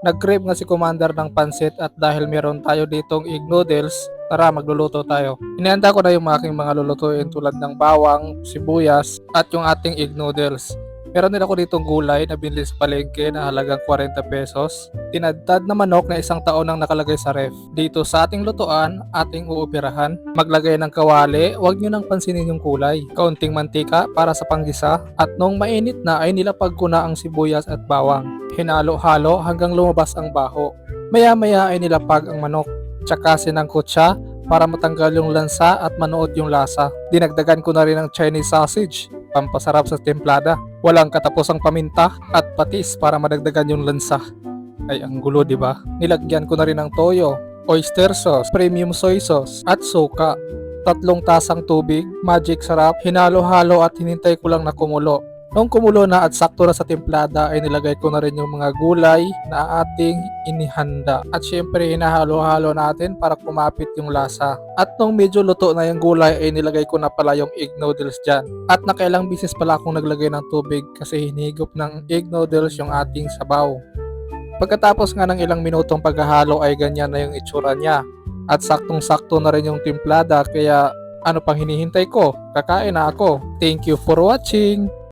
Nag-crave nga si Commander ng pansit at dahil meron tayo ditong egg noodles, tara magluluto tayo. Inihanda ko na yung aking mga lulutuin tulad ng bawang, sibuyas at yung ating egg noodles. Meron din ako ditong gulay na binili sa palengke na halagang 40 pesos. Tinadtad na manok na isang taon ang nakalagay sa ref. Dito sa ating lutuan, ating uupirahan. Maglagay ng kawali, huwag nyo nang pansinin yung kulay. Kaunting mantika para sa panggisa. At nung mainit na ay nilapag ko na ang sibuyas at bawang. Hinalo-halo hanggang lumabas ang baho. Maya-maya ay nilapag ang manok. Tsaka sinangkot siya para matanggal yung lansa at manuot yung lasa. Dinagdagan ko na rin ang Chinese sausage, pampasarap sa templada. Walang katapusang paminta at patis para madagdagan yung lansa. Ay ang gulo, di ba? Nilagyan ko na rin ng toyo, oyster sauce, premium soy sauce at suka. 3 tasang tubig, magic sarap, hinalo-halo at hinintay ko lang na kumulo. Nung kumulo na at sakto na sa templada ay nilagay ko na rin yung mga gulay na ating inihanda. At syempre hinahalo-halo natin para kumapit yung lasa. At nung medyo luto na yung gulay ay nilagay ko na pala yung egg noodles dyan. At nakailang bisis pala akong naglagay ng tubig kasi hinigop ng egg noodles yung ating sabaw. Pagkatapos nga ng ilang minutong paghahalo ay ganyan na yung itsura niya. At saktong-sakto na rin yung templada kaya ano pang hinihintay ko? Kakain na ako. Thank you for watching!